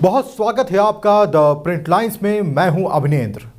बहुत स्वागत है आपका द प्रिंट लाइंस में। मैं हूं अभिनेंद्र।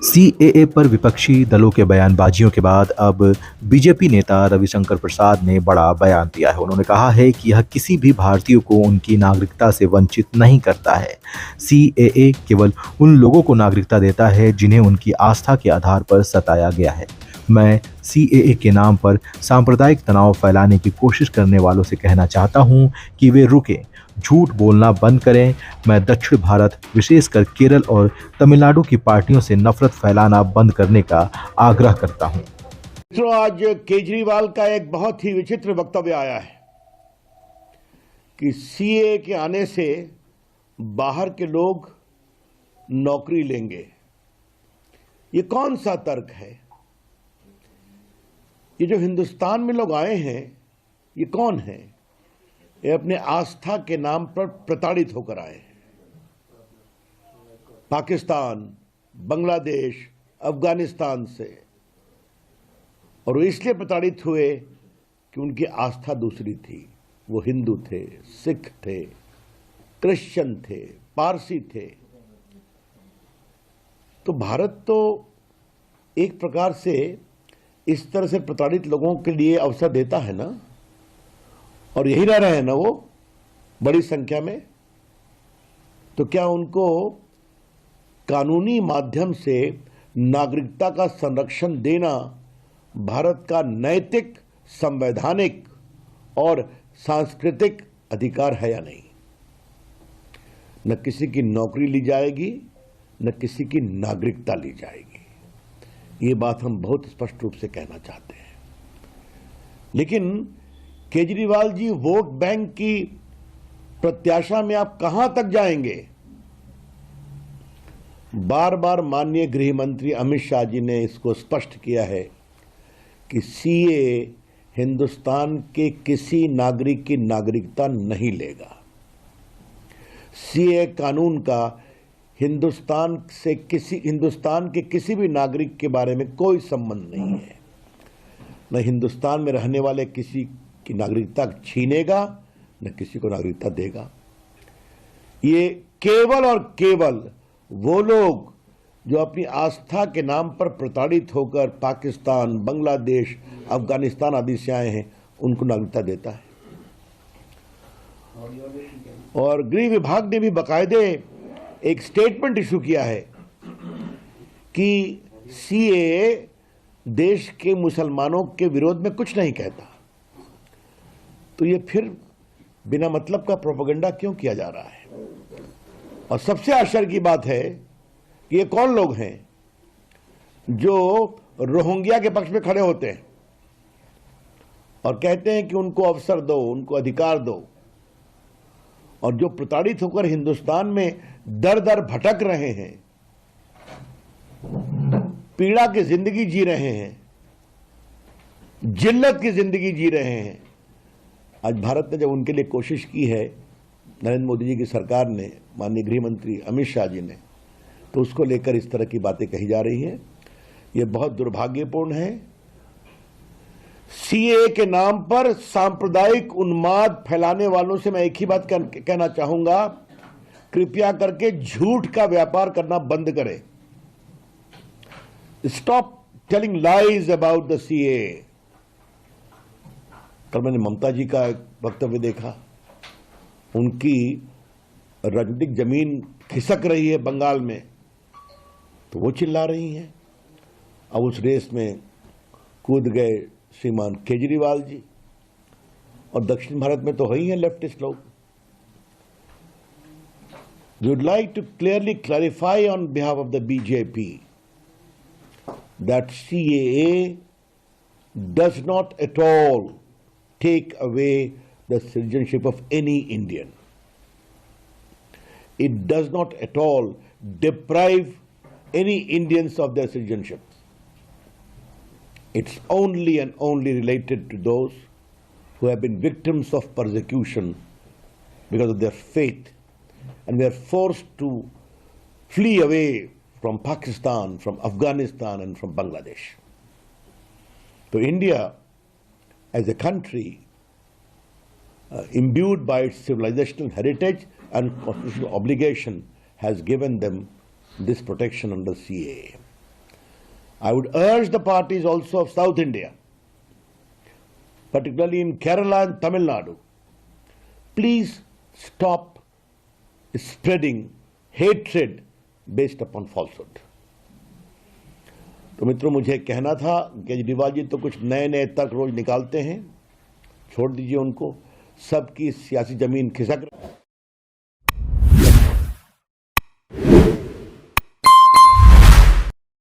सीएए पर विपक्षी दलों के बयानबाजियों के बाद अब बीजेपी नेता रविशंकर प्रसाद ने बड़ा बयान दिया है। उन्होंने कहा है कि यह किसी भी भारतीय को उनकी नागरिकता से वंचित नहीं करता है। सीएए केवल उन लोगों को नागरिकता देता है जिन्हें उनकी आस्था के आधार पर सताया गया है। मैं सीएए के नाम पर सांप्रदायिक तनाव फैलाने की कोशिश करने वालों से कहना चाहता हूं कि वे रुकें, झूठ बोलना बंद करें। मैं दक्षिण भारत, विशेषकर केरल और तमिलनाडु की पार्टियों से नफरत फैलाना बंद करने का आग्रह करता हूं। मित्रों, आज केजरीवाल का एक बहुत ही विचित्र वक्तव्य आया है कि सीए के आने से बाहर के लोग नौकरी लेंगे। ये कौन सा तर्क है? ये जो हिंदुस्तान में लोग आए हैं, ये कौन है? ये अपने आस्था के नाम पर प्रताड़ित होकर आए हैं। पाकिस्तान, बांग्लादेश, अफगानिस्तान से। और वो इसलिए प्रताड़ित हुए कि उनकी आस्था दूसरी थी। वो हिंदू थे, सिख थे, क्रिश्चियन थे, पारसी थे। तो भारत तो एक प्रकार से इस तरह से प्रताड़ित लोगों के लिए अवसर देता है ना, और यही रह रहे हैं ना वो बड़ी संख्या में। तो क्या उनको कानूनी माध्यम से नागरिकता का संरक्षण देना भारत का नैतिक, संवैधानिक और सांस्कृतिक अधिकार है या नहीं? न किसी की नौकरी ली जाएगी, न किसी की नागरिकता ली जाएगी। ये बात हम बहुत स्पष्ट रूप से कहना चाहते हैं। लेकिन केजरीवाल जी, वोट बैंक की प्रत्याशा में आप कहां तक जाएंगे? बार बार माननीय गृह मंत्री अमित शाह जी ने इसको स्पष्ट किया है कि सीए हिंदुस्तान के किसी नागरिक की नागरिकता नहीं लेगा। सीए कानून का हिंदुस्तान के किसी भी नागरिक के बारे में कोई संबंध नहीं है। न हिंदुस्तान में रहने वाले किसी की नागरिकता छीनेगा, न किसी को नागरिकता देगा। ये केवल और केवल वो लोग जो अपनी आस्था के नाम पर प्रताड़ित होकर पाकिस्तान, बांग्लादेश, अफगानिस्तान आदि से आए हैं, उनको नागरिकता देता है। और गृह विभाग ने भी बाकायदे एक स्टेटमेंट इशू किया है कि सीए देश के मुसलमानों के विरोध में कुछ नहीं कहता। तो ये फिर बिना मतलब का प्रोपेगेंडा क्यों किया जा रहा है? और सबसे आश्चर्य की बात है कि ये कौन लोग हैं जो रोहिंग्या के पक्ष में खड़े होते हैं और कहते हैं कि उनको अवसर दो, उनको अधिकार दो, और जो प्रताड़ित होकर हिंदुस्तान में दर दर भटक रहे हैं, पीड़ा की जिंदगी जी रहे हैं, जिल्लत की जिंदगी जी रहे हैं। आज भारत ने जब उनके लिए कोशिश की है, नरेंद्र मोदी जी की सरकार ने, माननीय गृह मंत्री अमित शाह जी ने, तो उसको लेकर इस तरह की बातें कही जा रही हैं। यह बहुत दुर्भाग्यपूर्ण है। सीए के नाम पर सांप्रदायिक उन्माद फैलाने वालों से मैं एक ही बात कहना चाहूंगा, कृपया करके झूठ का व्यापार करना बंद करें। Stop telling lies about the CA. कल मैंने ममता जी का एक वक्तव्य देखा। उनकी राजनीतिक जमीन खिसक रही है बंगाल में, तो वो चिल्ला रही हैं। अब उस रेस में कूद गए श्रीमान केजरीवाल जी, और दक्षिण भारत में तो है ही हैं लेफ्टिस्ट लोग। We would like to clearly clarify on behalf of the BJP that CAA does not at all take away the citizenship of any Indian. It does not at all deprive any Indians of their citizenship. It's only and only related to those who have been victims of persecution because of their faith and were forced to flee away from Pakistan, from Afghanistan, and from Bangladesh. So India, as a country, imbued by its civilizational heritage and constitutional obligation, has given them this protection under CAA. I would urge the parties also of South India, particularly in Kerala and Tamil Nadu, please stop spreading hatred based upon falsehood. तो मित्रों, मुझे कहना था, केजरीवाल जी तो कुछ नए नए तर्क रोज निकालते हैं, छोड़ दीजिए उनको, सबकी सियासी जमीन खिसक